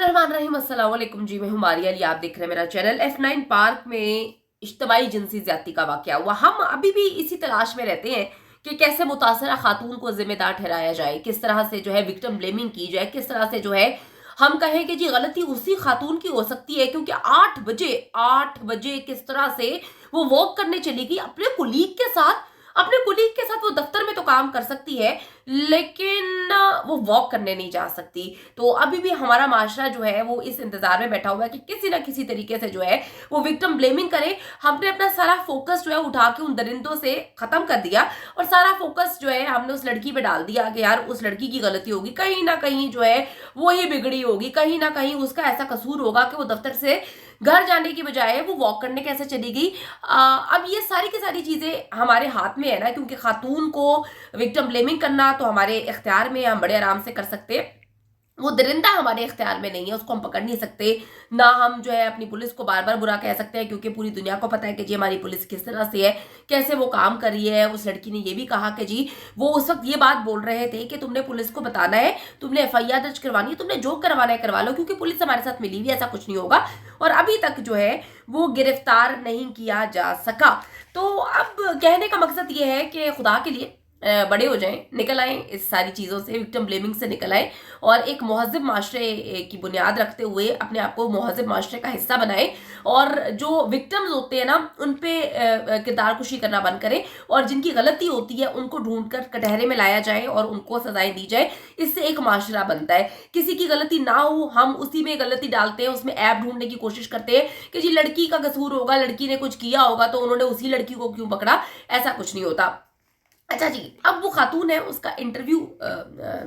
बिस्मिल्लाहिर्रहमानिर्रहीम। अस्सलाम वालेकुम जी, मैं हूं मारिया अली। आप देख रहे हैं मेरा चैनल। F9 पार्क में इज्तिमाई जिनसी ज्यादती का वाकया हुआ। हम अभी भी इसी तलाश में रहते हैं कि कैसे मुतासरा खातून को जिम्मेदार ठहराया जाए, किस तरह से जो है विक्टिम ब्लेमिंग की जाए, किस तरह से जो है हम कहें कि जी गलती उसी खातून की हो सकती है, क्योंकि 8 बजे किस तरह से वो वॉक करने चली गई अपने कुलीग के साथ। अपने कुलीग के साथ वो दफ्तर में तो काम कर सकती है, लेकिन वो वॉक करने नहीं जा सकती। तो अभी भी हमारा माशरा जो है वो इस इंतजार में बैठा हुआ है कि किसी ना किसी तरीके से जो है वो विक्टिम ब्लेमिंग करे। हमने अपना सारा फोकस जो है उठा के उन दरिंदों से खत्म कर दिया और सारा फोकस जो है हमने उस लड़की पे डाल दिया कि यार उस लड़की की गलती होगी, कहीं ना कहीं जो है वो ही बिगड़ी होगी, कहीं ना कहीं उसका ऐसा कसूर होगा कि वो दफ्तर से घर जाने की बजाय वो वॉक करने कैसे चली गई। अब ये सारी की सारी चीजें हमारे हाथ में है ना, क्योंकि खातून को विक्टिम ब्लेमिंग करना तो हमारे इख्तियार में, हम बड़े आराम से कर सकते हैं। वो दरिंदा हमारे इख्तियार में नहीं है, उसको हम पकड़ नहीं सकते। ना हम जो है अपनी पुलिस को बार बार बुरा कह सकते हैं, क्योंकि पूरी दुनिया को पता है कि जी हमारी पुलिस किस तरह से है, कैसे वो काम कर रही है। उस लड़की ने ये भी कहा कि जी वो उस वक्त ये बात बोल रहे थे कि तुमने पुलिस को बताना है, तुमने FIR दर्ज करवानी है, तुमने जो करवाना है करवा लो, क्योंकि पुलिस हमारे साथ मिली हुई, ऐसा कुछ नहीं होगा। और अभी तक जो है वो गिरफ्तार नहीं किया जा सका। तो अब कहने का मकसद ये है कि खुदा के लिए बड़े हो जाएं, निकल आएं इस सारी चीज़ों से, विक्टिम ब्लेमिंग से निकल आएं और एक महज़िब माशरे की बुनियाद रखते हुए अपने आप को महज़िब माशरे का हिस्सा बनाएं। और जो विक्टिम्स होते हैं ना उन पे किरदार कुशी करना बंद करें, और जिनकी गलती होती है उनको ढूंढ कर कटहरे में लाया जाए और उनको सजाएं दी जाए। इससे एक माशरा बनता है। किसी की गलती ना हो, हम उसी में गलती डालते हैं, उसमें ऐप ढूंढने की कोशिश करते हैं कि जी लड़की का कसूर होगा, लड़की ने कुछ किया होगा तो उन्होंने उसी लड़की को क्यों पकड़ा। ऐसा कुछ नहीं होता। अच्छा जी, अब वो खातून है, उसका इंटरव्यू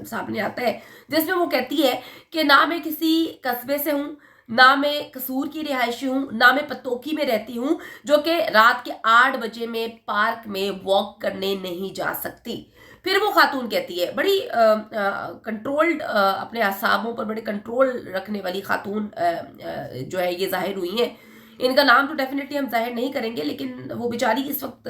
सामने आता है जिसमें वो कहती है कि ना मैं किसी कस्बे से हूँ, ना मैं कसूर की रिहायशी हूँ, ना मैं पतोकी में रहती हूँ जो कि रात के 8 बजे में पार्क में वॉक करने नहीं जा सकती। फिर वो खातून कहती है, बड़ी कंट्रोल्ड, अपने असाबों पर बड़े कंट्रोल रखने वाली खातून जो है ये जाहिर हुई है। इनका नाम तो डेफिनेटली हम जाहिर नहीं करेंगे, लेकिन वो बेचारी इस वक्त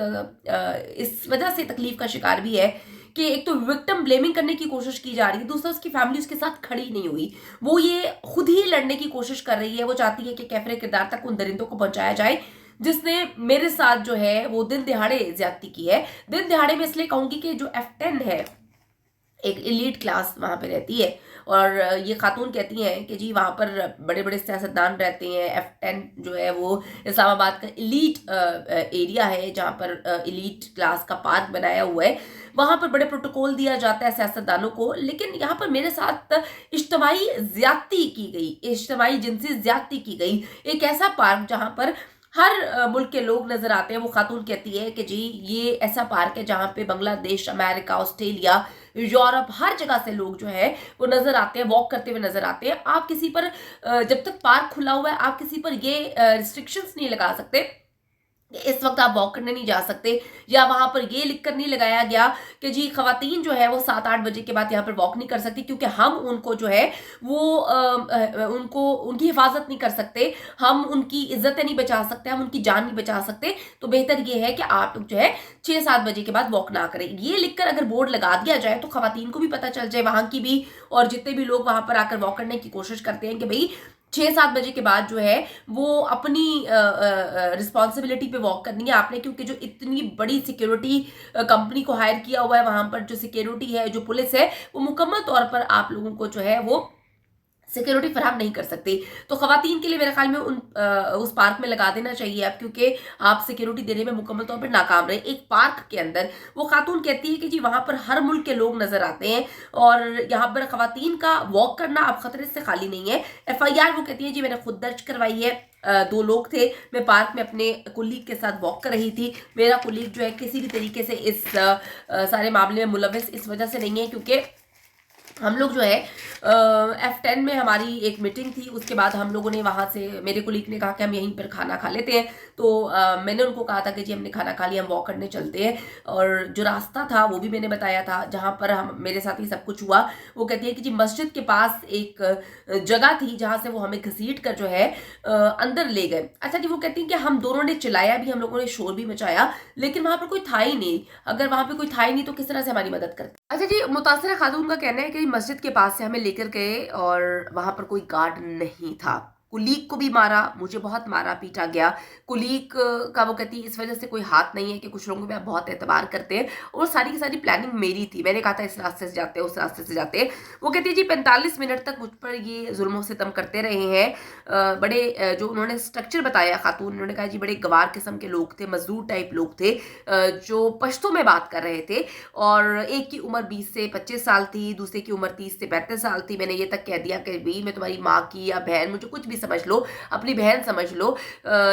इस वजह से तकलीफ का शिकार भी है कि एक तो विक्टिम ब्लेमिंग करने की कोशिश की जा रही है, दूसरा उसकी फैमिली उसके साथ खड़ी नहीं हुई। वो ये खुद ही लड़ने की कोशिश कर रही है। वो चाहती है कि कैफरे किरदार तक उन दरिंदों को पहुंचाया जाए जिसने मेरे साथ जो है वो दिन दिहाड़े ज्यादती की है। दिन दिहाड़े में इसलिए कहूंगी कि जो F10 है, एक एलीट क्लास वहाँ पे रहती है, और ये खातून कहती हैं कि जी वहाँ पर बड़े बड़े सियासतदान रहते हैं। F10 जो है वो इस्लामाबाद का एलीट एरिया है, जहाँ पर एलीट क्लास का पार्क बनाया हुआ है। वहाँ पर बड़े प्रोटोकॉल दिया जाता है सियासतदानों को, लेकिन यहाँ पर मेरे साथ इज्तिमाई ज्यादती की गई, इज्तिमाई जिनसी ज्यादती की गई। एक ऐसा पार्क जहाँ पर हर मुल्क के लोग नजर आते हैं। वो खातून कहती है कि जी ये ऐसा पार्क है जहाँ पे बांग्लादेश, अमेरिका, ऑस्ट्रेलिया, यूरोप, हर जगह से लोग जो है वो नजर आते हैं, वॉक करते हुए नजर आते हैं। आप किसी पर जब तक पार्क खुला हुआ है आप किसी पर ये रिस्ट्रिक्शंस नहीं लगा सकते इस वक्त आप वॉक करने नहीं जा सकते, या वहां पर ये लिखकर नहीं लगाया गया कि जी खवातीन जो है वो 7-8 बजे के बाद यहाँ पर वॉक नहीं कर सकती, क्योंकि हम उनको जो है वो उनको उनकी हिफाजत नहीं कर सकते, हम उनकी इज्जतें नहीं बचा सकते, हम उनकी जान नहीं बचा सकते। तो बेहतर ये है कि आप लोग जो है 6-7 बजे के बाद वॉक ना करें। ये लिखकर अगर बोर्ड लगा दिया जाए तो खवातीन को भी पता चल जाए, वहां की भी, और जितने भी लोग वहां पर आकर वॉक करने की कोशिश करते हैं कि भाई 6-7 बजे के बाद जो है वो अपनी रिस्पॉन्सिबिलिटी पे वॉक करनी है आपने, क्योंकि जो इतनी बड़ी सिक्योरिटी कंपनी को हायर किया हुआ है, वहां पर जो सिक्योरिटी है, जो पुलिस है, वो मुकम्मल तौर पर आप लोगों को जो है वो सिक्योरिटी फराहम नहीं कर सकती। तो खवातीन के लिए मेरे ख्याल में उस पार्क में लगा देना चाहिए आप, क्योंकि आप सिक्योरिटी देने में मुकम्मल तौर पर नाकाम रहे। एक पार्क के अंदर वो खातून कहती है कि जी वहां पर हर मुल्क के लोग नजर आते हैं और यहाँ पर खवातीन का वॉक करना अब खतरे से खाली नहीं है। FIR वो कहती है जी मैंने खुद दर्ज करवाई है। 2 लोग थे, मैं पार्क में अपने कुलीग के साथ वॉक कर रही थी। मेरा कुलीग जो है किसी भी तरीके से इस सारे मामले में मुलविस इस वजह से नहीं है, क्योंकि हम लोग जो है F10 में हमारी एक मीटिंग थी। उसके बाद हम लोगों ने वहाँ से, मेरे कुलीग ने कहा कि हम यहीं पर खाना खा लेते हैं, तो मैंने उनको कहा था कि जी हमने खाना खा लिया, हम वॉक करने चलते हैं। और जो रास्ता था वो भी मैंने बताया था जहाँ पर हम, मेरे साथ ही सब कुछ हुआ। वो कहती है कि जी मस्जिद के पास एक जगह थी जहाँ से वो हमें घसीट कर जो है अंदर ले गए। अच्छा जी, वो कहती है कि हम दोनों ने चिल्लाया भी, हम लोगों ने शोर भी मचाया, लेकिन वहाँ पर कोई था ही नहीं। अगर वहाँ पर कोई था ही नहीं तो किस तरह से हमारी मदद करते। अच्छा जी, मुतासिरा खातून का कहना है कि मस्जिद के पास से हमें लेकर गए और वहाँ पर कोई गार्ड नहीं था। कुलीग को भी मारा, मुझे बहुत मारा पीटा गया। कुलीग का वो कहती है इस वजह से कोई हाथ नहीं है कि कुछ लोगों पे आप बहुत एतबार करते हैं, और सारी की सारी प्लानिंग मेरी थी। मैंने कहा था इस रास्ते से जाते हैं, उस रास्ते से जाते हैं। वो कहती है जी 45 मिनट तक मुझ पर ये जुल्म सितम करते रहे हैं। जो उन्होंने स्ट्रक्चर बताया खातून, उन्होंने कहा जी बड़े गवार किस्म के लोग थे, मजदूर टाइप लोग थे, जो पश्तो में बात कर रहे थे। और एक की उम्र 20 से 25 साल थी, दूसरे की उम्र 30 से 35 साल थी। मैंने ये तक कह दिया कि भाई मैं तुम्हारी माँ की या बहन, मुझे कुछ भी समझ लो, अपनी बहन समझ लो।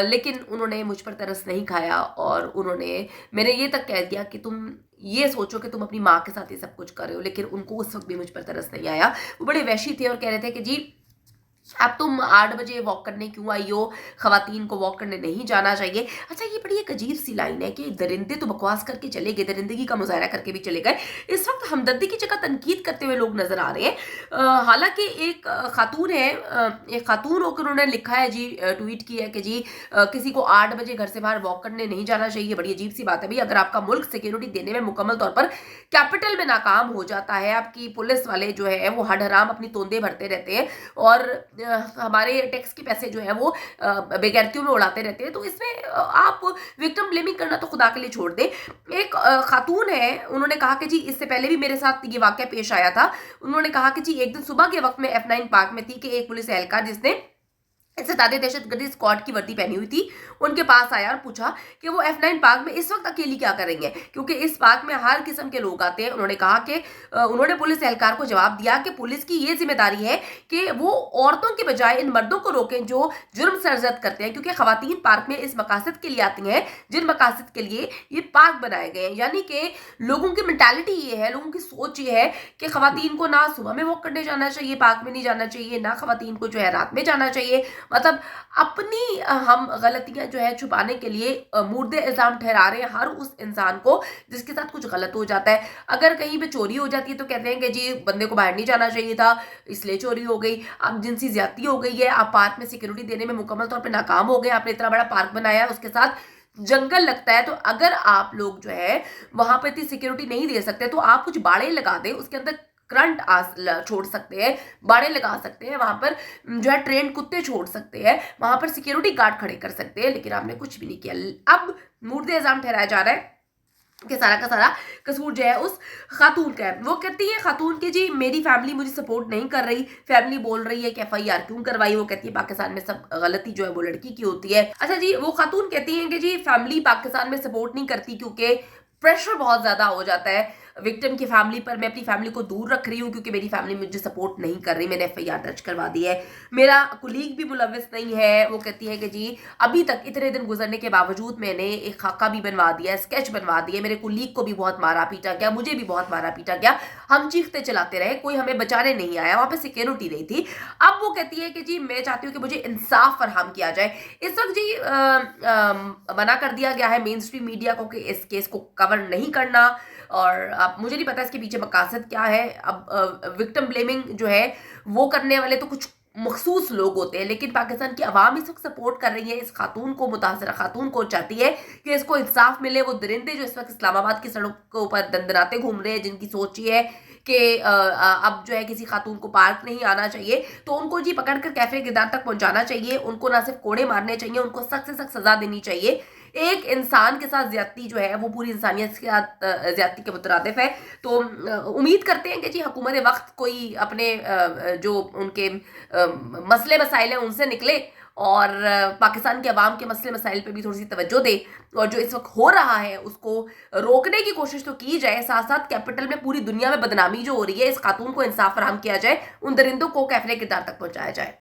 लेकिन उन्होंने मुझ पर तरस नहीं खाया, और मैंने ये तक कह दिया कि तुम ये सोचो कि तुम अपनी माँ के साथ ये सब कुछ कर रहे हो। लेकिन उनको उस वक्त भी मुझ पर तरस नहीं आया। वो बड़े वैशी थे और कह रहे थे कि जी अब तुम 8 बजे वॉक करने क्यों आई हो, खवातीन को वॉक करने नहीं जाना चाहिए। अच्छा, ये बड़ी एक अजीब सी लाइन है कि दरिंदे तो बकवास करके चले गए, दरिंदगी का मुजाहरा करके भी चले गए। इस वक्त हमदर्दी की जगह तनकीद करते हुए लोग नजर आ रहे हैं। हालांकि एक खातून है, एक खातून होकर उन्होंने लिखा है जी, ट्वीट किया है कि जी किसी को 8 बजे घर से बाहर वॉक करने नहीं जाना चाहिए। बड़ी अजीब सी बात है भाई, अगर आपका मुल्क सिक्योरिटी देने में मुकम्मल तौर पर कैपिटल में नाकाम हो जाता है, आपकी पुलिस वाले जो है वो हड हराम अपनी तोंदे भरते रहते हैं और हमारे टैक्स के पैसे जो है वो बेगैरतियों में उड़ाते रहते हैं, तो इसमें आप विक्टिम ब्लेमिंग करना तो खुदा के लिए छोड़ दें। एक खातून है, उन्होंने कहा कि जी इससे पहले भी मेरे साथ ये वाकया पेश आया था। उन्होंने कहा कि जी एक दिन सुबह के वक्त में F9 पार्क में थी कि एक पुलिस एहलकार जिसने सतादे दहशतगर्दी स्क्वाड की वर्दी पहनी हुई थी, उनके पास आया और पूछा कि वो F9 पार्क में इस वक्त अकेली क्या करेंगे, क्योंकि इस पार्क में हर किस्म के लोग आते हैं। उन्होंने कहा कि उन्होंने पुलिस एहलकार को जवाब दिया कि पुलिस की ये जिम्मेदारी है कि वो औरतों के बजाय इन मर्दों को रोकें जो जुर्म सरजद करते हैं, क्योंकि खवातीन पार्क में इस मकासद के लिए आती हैं जिन मकासद के लिए ये पार्क बनाए गए हैं। यानी कि लोगों की मेंटालिटी ये है, लोगों की सोच ये है कि खवातीन को ना सुबह में वॉक करने जाना चाहिए, पार्क में नहीं जाना चाहिए, ना खवातीन को जो है रात में जाना चाहिए। मतलब अपनी हम गलतियां जो है छुपाने के लिए मुर्दे इल्जाम ठहरा रहे हैं हर उस इंसान को जिसके साथ कुछ गलत हो जाता है। अगर कहीं पे चोरी हो जाती है तो कहते हैं कि जी बंदे को बाहर नहीं जाना चाहिए था, इसलिए चोरी हो गई। अब जिनसी ज्यादती हो गई है, आप पार्क में सिक्योरिटी देने में मुकम्मल तौर पर नाकाम हो गए, आपने इतना बड़ा पार्क बनाया है, उसके साथ जंगल लगता है, तो अगर आप लोग जो है वहां पर इतनी सिक्योरिटी नहीं दे सकते तो आप कुछ बाड़े लगा दें, उसके अंदर करंट छोड़ सकते हैं, बाड़े लगा सकते हैं, वहां पर जो है ट्रेन कुत्ते छोड़ सकते हैं, वहां पर सिक्योरिटी गार्ड खड़े कर सकते हैं। लेकिन आपने कुछ भी नहीं किया। अब मुर्दे इल्जाम ठहराया जा रहा है कि सारा का सारा कसूर जो है उस खातून का है। वो कहती है खातून के जी मेरी फैमिली मुझे सपोर्ट नहीं कर रही, फैमिली बोल रही है कि FIR क्यों करवाई। वो कहती है पाकिस्तान में सब गलती जो है वो लड़की की होती है। अच्छा जी, वो खातून कहती है कि जी फैमिली पाकिस्तान में सपोर्ट नहीं करती क्योंकि प्रेशर बहुत ज्यादा हो जाता है विक्टिम की फैमिली पर। मैं अपनी फैमिली को दूर रख रही हूँ क्योंकि मेरी फैमिली मुझे सपोर्ट नहीं कर रही, मैंने FIR दर्ज करवा दी है। मेरा कुलीग भी मुलविस नहीं है। वो कहती है कि जी अभी तक इतने दिन गुजरने के बावजूद मैंने एक खाका भी बनवा दिया, स्केच बनवा दिया, मेरे कुलीग को भी बहुत मारा पीटा गया, मुझे भी बहुत मारा पीटा गया, हम चीखते चलाते रहे, कोई हमें बचाने नहीं आया, वहां पर सिक्योरिटी नहीं थी। अब वो कहती है कि जी मैं चाहती हूँ कि मुझे इंसाफ फरहम किया जाए। इस वक्त जी मना कर दिया गया है मेन स्ट्रीम मीडिया को कि इस केस को कवर नहीं करना, और अब मुझे नहीं पता इसके पीछे मकासद क्या है। अब विक्टिम ब्लेमिंग जो है वो करने वाले तो कुछ मखसूस लोग होते हैं, लेकिन पाकिस्तान की आवाम इस वक्त सपोर्ट कर रही है इस खातून को, मुतासरा खातून को, चाहती है कि इसको इंसाफ मिले। वो दरिंदे जो इस वक्त इस्लामाबाद की सड़कों पर दंदनाते घूम रहे हैं, जिनकी सोच ये है कि अब जो है किसी खातून को पार्क नहीं आना चाहिए, तो उनको जी पकड़कर कैफे गिरदार तक पहुंचाना चाहिए, उनको ना सिर्फ कोड़े मारने चाहिए, उनको सख्त से सख्त सजा देनी चाहिए। एक इंसान के साथ ज्यादती जो है वो पूरी इंसानियत के साथ ज्यादती के मुतरादिफ है। तो उम्मीद करते हैं कि जी हुकूमत वक्त कोई अपने जो उनके मसले मसाइल हैं उनसे निकले और पाकिस्तान के अवाम के मसले मसाइल पे भी थोड़ी सी तवज्जो दे, और जो इस वक्त हो रहा है उसको रोकने की कोशिश तो की जाए, साथ साथ कैपिटल में पूरी दुनिया में बदनामी जो हो रही है, इस खातून को इंसाफ फराहम किया जाए, उन दरिंदों को कैफे किरदार तक पहुंचाया जाए।